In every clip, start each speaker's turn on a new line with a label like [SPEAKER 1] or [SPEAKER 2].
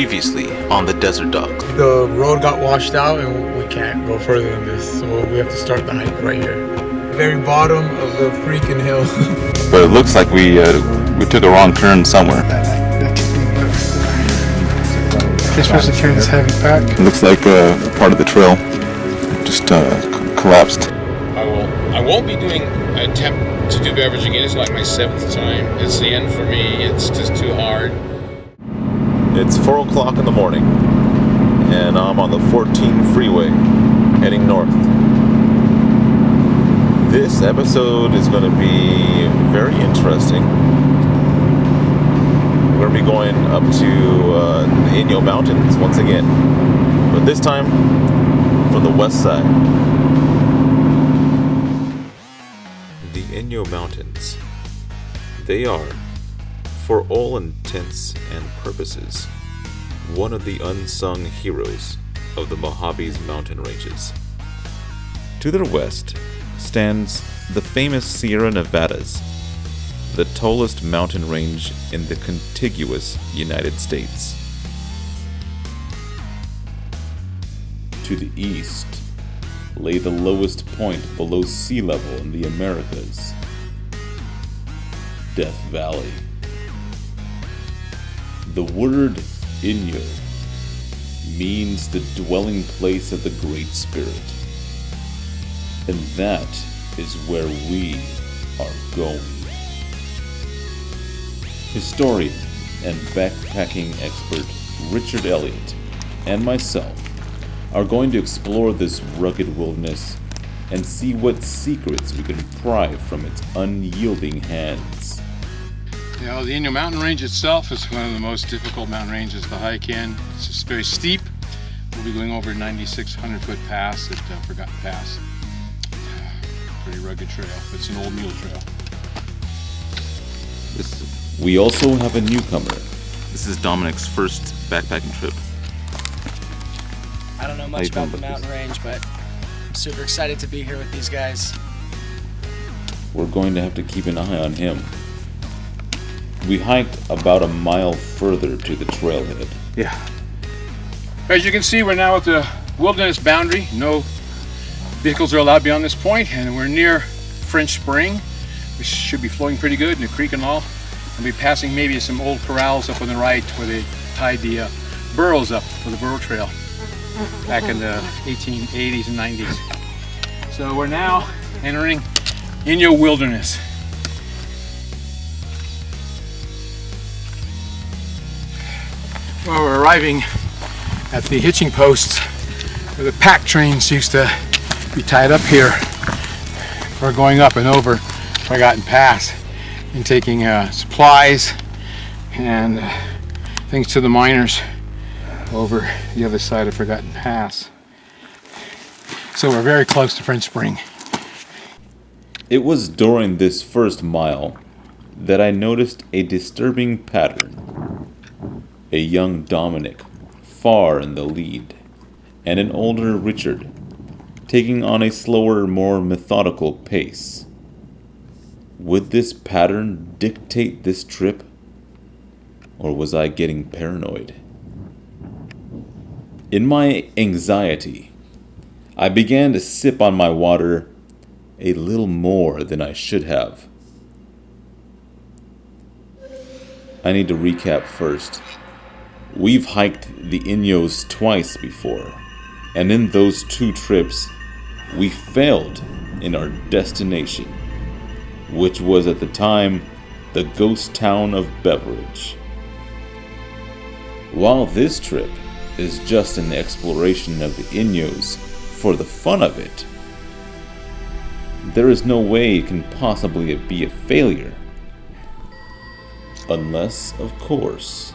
[SPEAKER 1] Previously on the Desert Dog.
[SPEAKER 2] The road got washed out and we can't go further than this, so we have to start the hike right here. Very bottom of the freaking hill.
[SPEAKER 3] But it looks like we took a wrong turn somewhere.
[SPEAKER 4] You're supposed to carry this heavy pack.
[SPEAKER 3] It looks like part of the trail just collapsed.
[SPEAKER 5] I won't be doing an attempt to do beverage again. It's like my 7th time. It's the end for me. It's just too hard.
[SPEAKER 6] It's 4 o'clock in the morning, and I'm on the 14 freeway heading north. This episode is going to be very interesting. We're going to be going up to the Inyo Mountains once again, but this time from the west side. The Inyo Mountains. They are, for all intents and purposes, one of the unsung heroes of the Mojave's mountain ranges. To their west stands the famous Sierra Nevadas, the tallest mountain range in the contiguous United States. To the east lay the lowest point below sea level in the Americas, Death Valley. The word Inyo means the dwelling place of the Great Spirit. And that is where we are going. Historian and backpacking expert Richard Elliott and myself are going to explore this rugged wilderness and see what secrets we can pry from its unyielding hands.
[SPEAKER 5] You know, the Inyo Mountain Range itself is one of the most difficult mountain ranges to hike in. It's just very steep. We'll be going over a 9,600 foot pass at Forgotten Pass. Pretty rugged trail. It's an old mule trail.
[SPEAKER 6] We also have a newcomer. This is Dominic's first backpacking trip.
[SPEAKER 7] I don't know much about the mountain range, but I'm super excited to be here with these guys.
[SPEAKER 6] We're going to have to keep an eye on him. We hiked about a mile further to the trailhead.
[SPEAKER 5] Yeah. As you can see, we're now at the wilderness boundary. No vehicles are allowed beyond this point, and we're near French Spring. We should be flowing pretty good in the creek and all. We'll be passing maybe some old corrals up on the right where they tied the burros up for the burro trail back in the 1880s and 90s. So we're now entering Inyo Wilderness. Well, we're arriving at the hitching posts where the pack trains used to be tied up here for going up and over Forgotten Pass and taking supplies and things to the miners over the other side of Forgotten Pass. So we're very close to French Spring.
[SPEAKER 6] It was during this first mile that I noticed a disturbing pattern. A young Domenic, far in the lead, and an older Richard, taking on a slower, more methodical pace. Would this pattern dictate this trip? Or was I getting paranoid? In my anxiety, I began to sip on my water a little more than I should have. I need to recap first. We've hiked the Inyos twice before, and in those 2 trips, we failed in our destination, which was at the time the ghost town of Beveridge. While this trip is just an exploration of the Inyos for the fun of it, there is no way it can possibly be a failure. Unless, of course,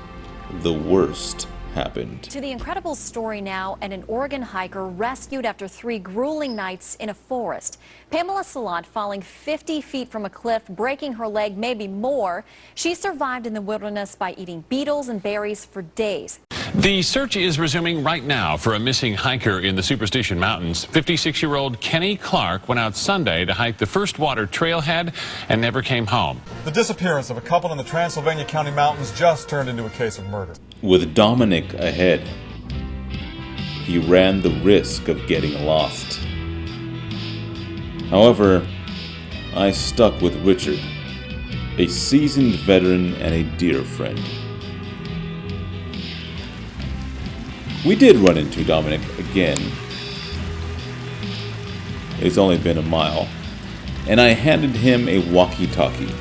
[SPEAKER 6] the worst happened.
[SPEAKER 8] To the incredible story now, and an Oregon hiker rescued after 3 grueling nights in a forest. Pamela Salant falling 50 feet from a cliff, breaking her leg, maybe more. She survived in the wilderness by eating beetles and berries for days.
[SPEAKER 9] The search is resuming right now for a missing hiker in the Superstition Mountains. 56-year-old Kenny Clark went out Sunday to hike the First Water trailhead and never came home.
[SPEAKER 10] The disappearance of a couple in the Transylvania County mountains just turned into a case of murder.
[SPEAKER 6] With Domenic ahead, he ran the risk of getting lost. However, I stuck with Richard, a seasoned veteran and a dear friend. We did run into Domenic again. It's only been a mile, and I handed him a walkie-talkie.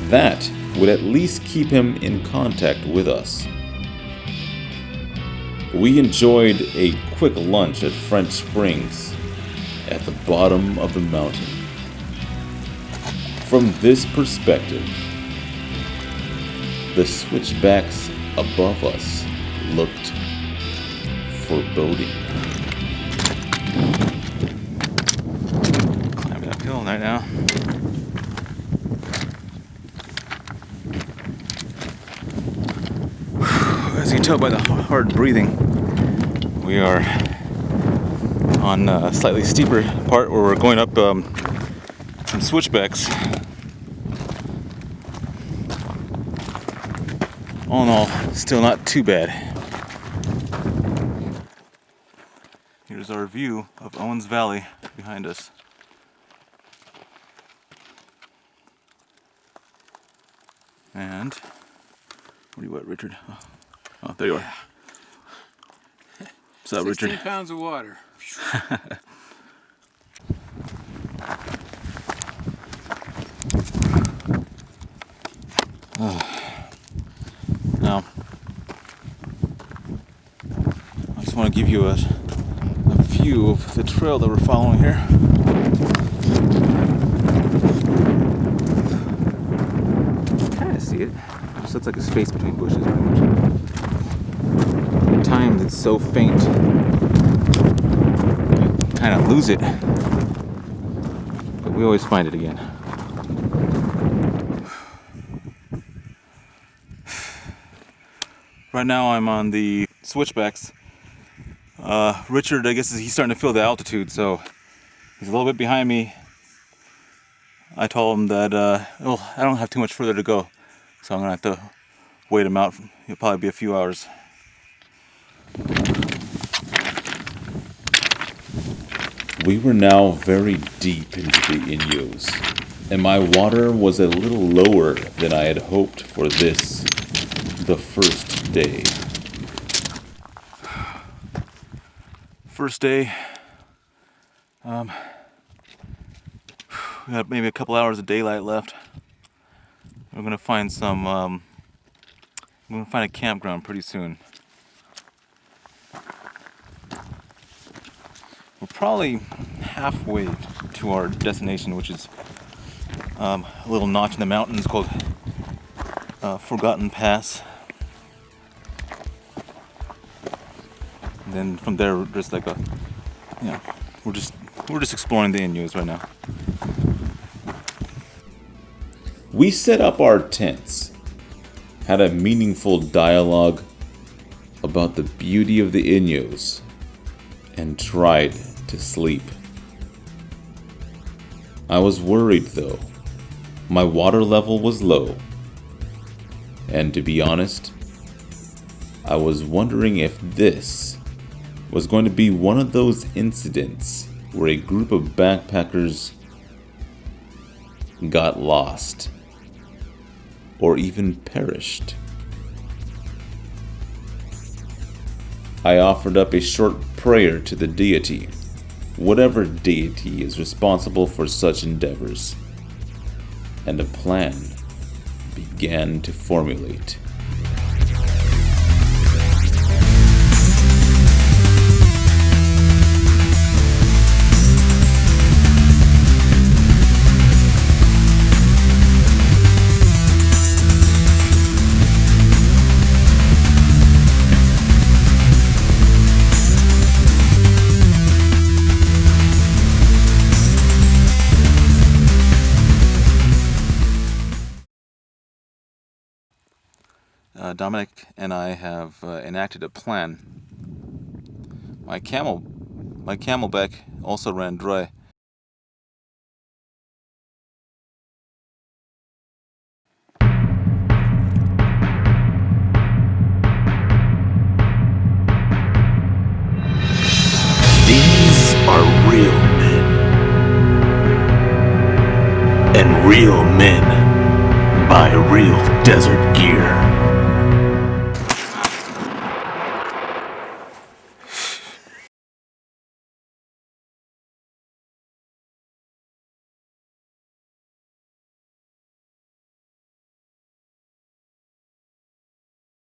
[SPEAKER 6] That would at least keep him in contact with us. We enjoyed a quick lunch at French Springs at the bottom of the mountain. From this perspective, the switchbacks above us looked foreboding.
[SPEAKER 10] Climbing uphill right now. As you can tell by the hard breathing, we are on a slightly steeper part where we're going up some switchbacks. All in all, still not too bad. Here's our view of Owens Valley behind us. And where are you at, Richard? Oh, there you are. What's up, Richard?
[SPEAKER 5] 16 pounds of water.
[SPEAKER 10] Now, I just want to give you a view of the trail that we're following here. Kind of see it. It just looks like a space between bushes, pretty much. At times, it's so faint, you kind of lose it. But we always find it again. Right now I'm on the switchbacks. Richard, I guess he's starting to feel the altitude, so he's a little bit behind me. I told him that I don't have too much further to go, so I'm gonna have to wait him out. It'll probably be a few hours.
[SPEAKER 6] We were now very deep into the Inyos, and my water was a little lower than I had hoped for this, the first day.
[SPEAKER 10] First day. We got maybe a couple hours of daylight left. We're gonna find some. We're gonna find a campground pretty soon. We're probably halfway to our destination, which is a little notch in the mountains called Forgotten Pass. And then from there, just like we're just exploring the Inyos right now.
[SPEAKER 6] We set up our tents, had a meaningful dialogue about the beauty of the Inyos, and tried to sleep. I was worried though. My water level was low. And to be honest, I was wondering if this was going to be one of those incidents where a group of backpackers got lost or even perished. I offered up a short prayer to the deity, whatever deity is responsible for such endeavors, and a plan began to formulate.
[SPEAKER 10] Domenic and I have enacted a plan. My camelback also ran dry.
[SPEAKER 1] These are real men. And real men buy real desert gear.